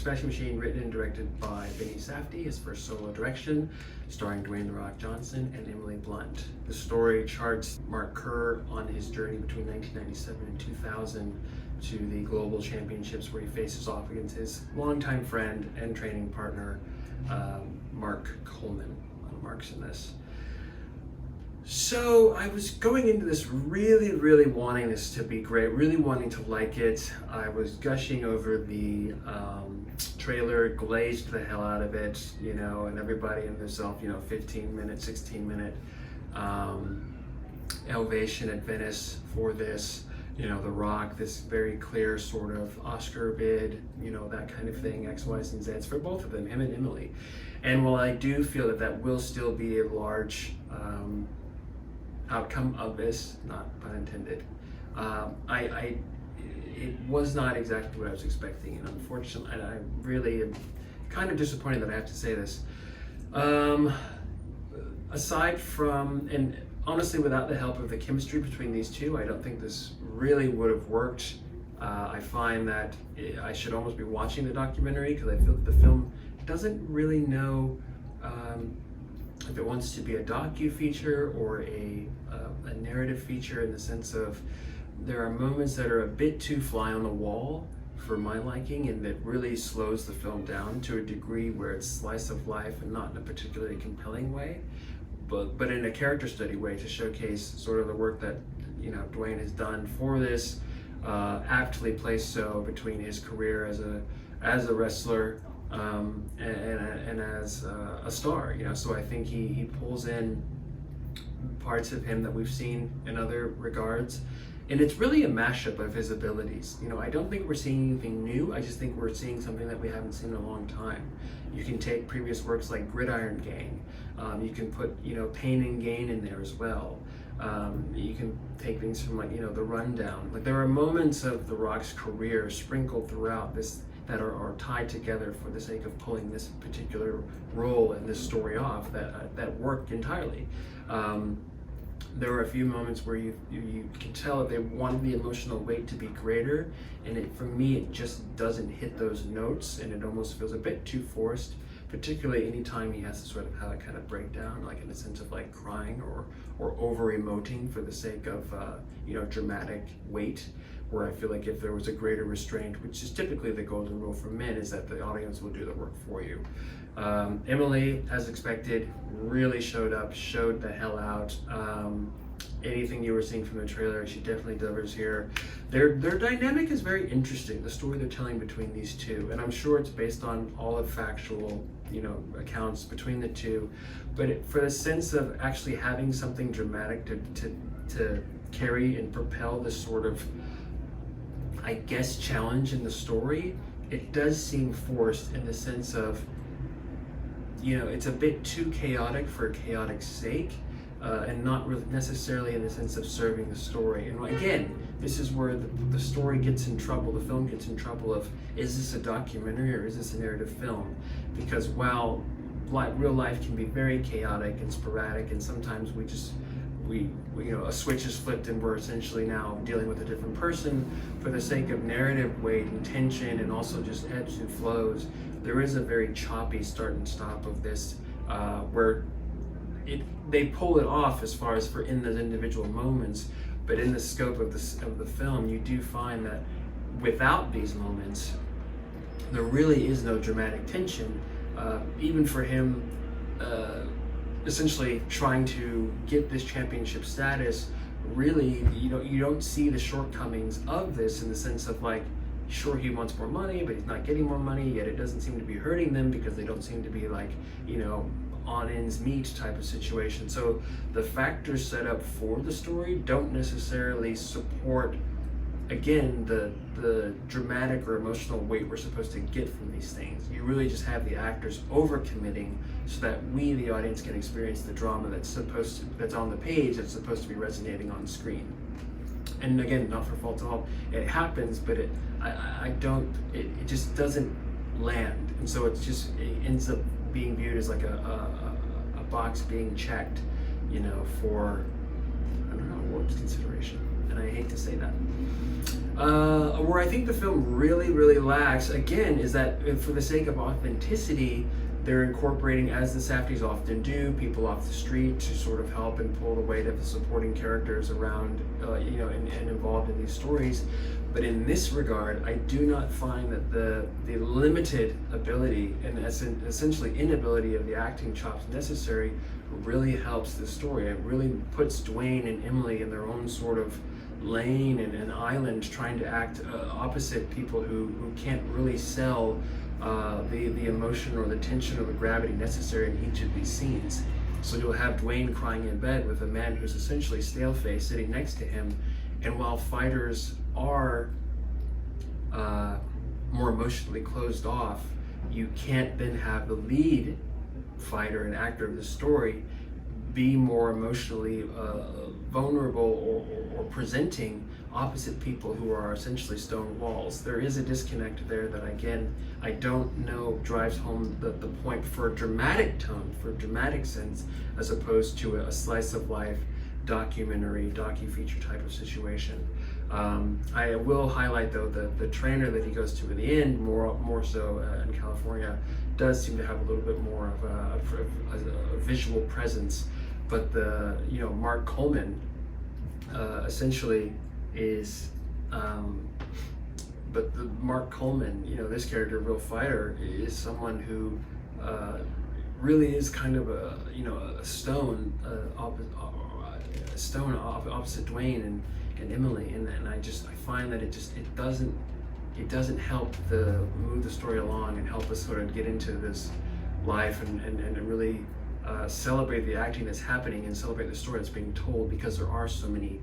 Dispatching Machine, written and directed by Benny Safdie, his first solo direction, starring Dwayne "The Rock" Johnson and Emily Blunt. The story charts Mark Kerr on his journey between 1997 and 2000 to the global championships, where he faces off against his longtime friend and training partner, Mark Coleman. Mark's in this. So I was going into this really wanting this to be great, really wanting to like it. I was gushing over the trailer, glazed the hell out of it, you know, and everybody in themselves, you know, 15-minute, 16-minute elevation at Venice for this. You know, The Rock, this very clear sort of Oscar bid, you know, that kind of thing, X, Y's, and Z's for both of them, him and Emily. And while I do feel that that will still be a large outcome of this, not pun intended, it was not exactly what I was expecting, and unfortunately, I really am kind of disappointed that I have to say this. Aside from, and honestly, without the help of the chemistry between these two, I don't think this really would have worked. I find that I should almost be watching the documentary, because I feel that the film doesn't really know if it wants to be a docu-feature or a narrative feature, in the sense of there are moments that are a bit too fly on the wall for my liking, and that really slows the film down to a degree where it's slice of life and not in a particularly compelling way, but in a character study way, to showcase sort of the work that, you know, Dwayne has done for this, aptly placed so between his career as a wrestler and as a star, you know. So I think he pulls in parts of him that we've seen in other regards, and it's really a mashup of his abilities. You know, I don't think we're seeing anything new. I just think we're seeing something that we haven't seen in a long time. You can take previous works like Gridiron Gang. You can put, you know, Pain and Gain in there as well. You can take things from, like, you know, The Rundown. Like, there are moments of The Rock's career sprinkled throughout this that are tied together for the sake of pulling this particular role and this story off that worked entirely. There were a few moments where you can tell that they wanted the emotional weight to be greater, and for me it just doesn't hit those notes, and it almost feels a bit too forced, particularly anytime he has to sort of have a kind of breakdown, like in the sense of like crying or over emoting for the sake of you know, dramatic weight, where I feel like if there was a greater restraint, which is typically the golden rule for men, is that the audience will do the work for you. Emily, as expected, really showed the hell out. Anything you were seeing from the trailer, she definitely delivers here. Their dynamic is very interesting, the story they're telling between these two, and I'm sure it's based on all of factual, you know, accounts between the two, but for the sense of actually having something dramatic to carry and propel this sort of, I guess, challenge in the story, it does seem forced in the sense of, you know, it's a bit too chaotic for chaotic's sake, and not really necessarily in the sense of serving the story. And again, this is where the story gets in trouble, the film gets in trouble of, is this a documentary or is this a narrative film? Because while real life can be very chaotic and sporadic, and sometimes we you know, a switch is flipped and we're essentially now dealing with a different person, for the sake of narrative weight and tension and also just ebbs and flows, there is a very choppy start and stop of this, where they pull it off as far as for in those individual moments, but in the scope of the film, you do find that without these moments, there really is no dramatic tension, even for him essentially trying to get this championship status. Really, you don't see the shortcomings of this, in the sense of, like, sure, he wants more money, but he's not getting more money, yet it doesn't seem to be hurting them, because they don't seem to be, like, you know, on ends meet type of situation. So the factors set up for the story don't necessarily support, again, the dramatic or emotional weight we're supposed to get from these things. You really just have the actors overcommitting, so that we, the audience, can experience the drama that's on the page, that's supposed to be resonating on screen. And again, not for fault at all, it happens, but it just doesn't land, and so it ends up being viewed as like a box being checked, you know, for, I don't know, awards consideration. and I hate to say that. Where I think the film really lacks, again, is that for the sake of authenticity, they're incorporating, as the Safdies often do, people off the street to sort of help and pull the weight of the supporting characters around, and involved in these stories. But in this regard, I do not find that the limited ability and essentially inability of the acting chops necessary really helps the story. It really puts Dwayne and Emily in their own sort of lane and an island, trying to act opposite people who can't really sell the emotion or the tension or the gravity necessary in each of these scenes. So you'll have Dwayne crying in bed with a man who's essentially stale-faced sitting next to him, and while fighters are more emotionally closed off, you can't then have the lead fighter and actor of the story be more emotionally vulnerable or presenting opposite people who are essentially stone walls. There is a disconnect there that, again, I don't know drives home the point for a dramatic tone, for a dramatic sense, as opposed to a slice of life documentary, docu-feature type of situation. I will highlight, though, the trainer that he goes to in the end, more so in California, does seem to have a little bit more of a visual presence. But Mark Coleman essentially is, Mark Coleman, this character, Real Fighter, is someone who really is kind of a stone opposite Dwayne and Emily, and I find that it doesn't help move the story along and help us sort of get into this life and really celebrate the acting that's happening and celebrate the story that's being told, because there are so many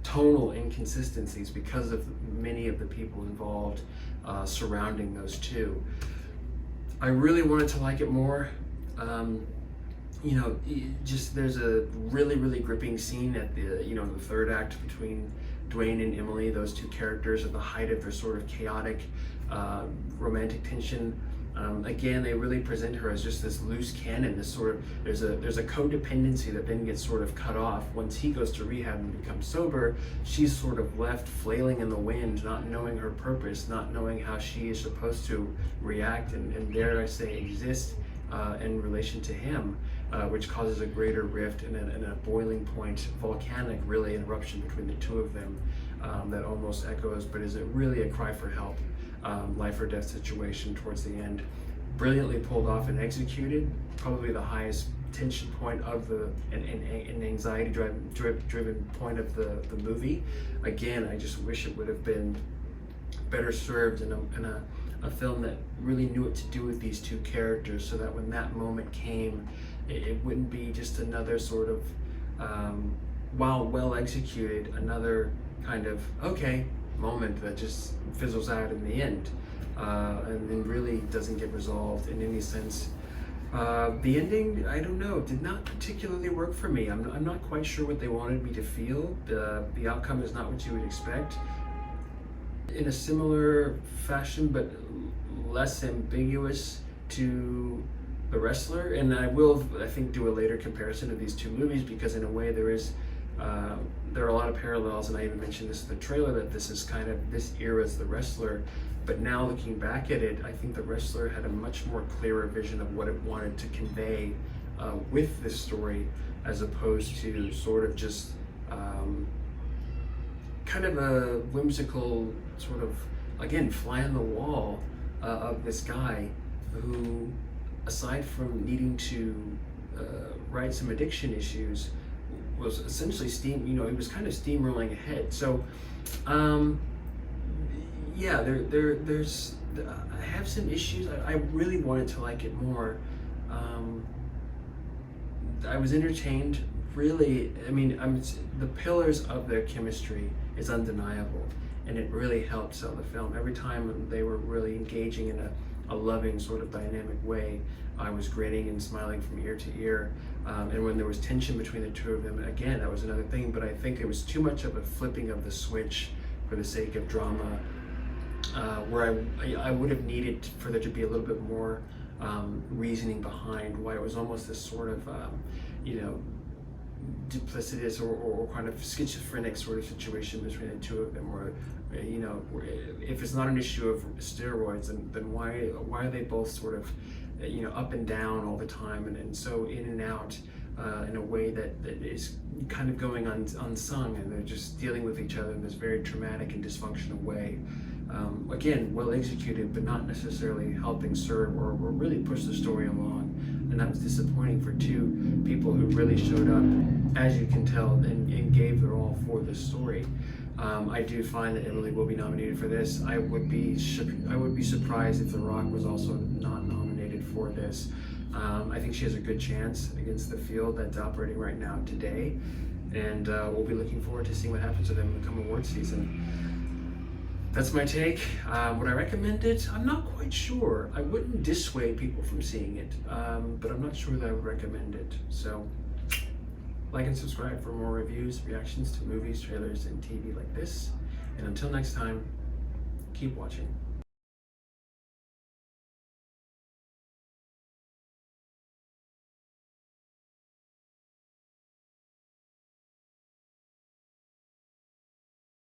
tonal inconsistencies because of many of the people involved surrounding those two. I really wanted to like it more. There's a really gripping scene at the third act between Dwayne and Emily, those two characters at the height of their sort of chaotic romantic tension. Again, they really present her as just this loose cannon, this sort of, there's a codependency that then gets sort of cut off. Once he goes to rehab and becomes sober, she's sort of left flailing in the wind, not knowing her purpose, not knowing how she is supposed to react and dare I say exist in relation to him, which causes a greater rift and a boiling point, volcanic really eruption between the two of them that almost echoes, but is it really a cry for help, life or death situation towards the end. Brilliantly pulled off and executed, probably the highest tension point of an anxiety driven point of the movie. Again, I just wish it would have been better served in a film that really knew what to do with these two characters, so that when that moment came, it wouldn't be just another sort of, while well executed, another kind of okay moment that just fizzles out in the end, and then really doesn't get resolved in any sense. The ending, I don't know, did not particularly work for me. I'm not quite sure what they wanted me to feel. The outcome is not what you would expect. In a similar fashion, but less ambiguous to The Wrestler, and I will, I think, do a later comparison of these two movies, because in a way there are a lot of parallels, and I even mentioned this in the trailer, that this is kind of this era's The Wrestler. But now looking back at it, I think The Wrestler had a much more clearer vision of what it wanted to convey with this story, as opposed to sort of just kind of a whimsical sort of, again, fly on the wall of this guy who, aside from needing to right some addiction issues, was essentially he was kind of steamrolling ahead. So yeah, there's I have some issues. I really wanted to like it more. I was entertained, really. I mean, the pillars of their chemistry is undeniable, and it really helped sell the film. Every time they were really engaging in a loving sort of dynamic way, I was grinning and smiling from ear to ear. And when there was tension between the two of them, again, that was another thing, but I think it was too much of a flipping of the switch for the sake of drama, where I would have needed for there to be a little bit more reasoning behind why it was almost this sort of, duplicitous or kind of schizophrenic sort of situation between the two of them, where if it's not an issue of steroids, then why are they both sort of up and down all the time, and so in and out in a way that is kind of going unsung, and they're just dealing with each other in this very traumatic and dysfunctional way. Again, well executed, but not necessarily helping serve or really push the story along. And that was disappointing for two people who really showed up, as you can tell, and gave their all for this story. I do find that Emily will be nominated for this. I would be surprised if The Rock was also not nominated for this. I think she has a good chance against the field that's operating right now today, and we'll be looking forward to seeing what happens to them in the coming award season. That's my take. Would I recommend it? I'm not quite sure. I wouldn't dissuade people from seeing it, but I'm not sure that I would recommend it. So, like and subscribe for more reviews, reactions to movies, trailers, and TV like this. And until next time, keep watching.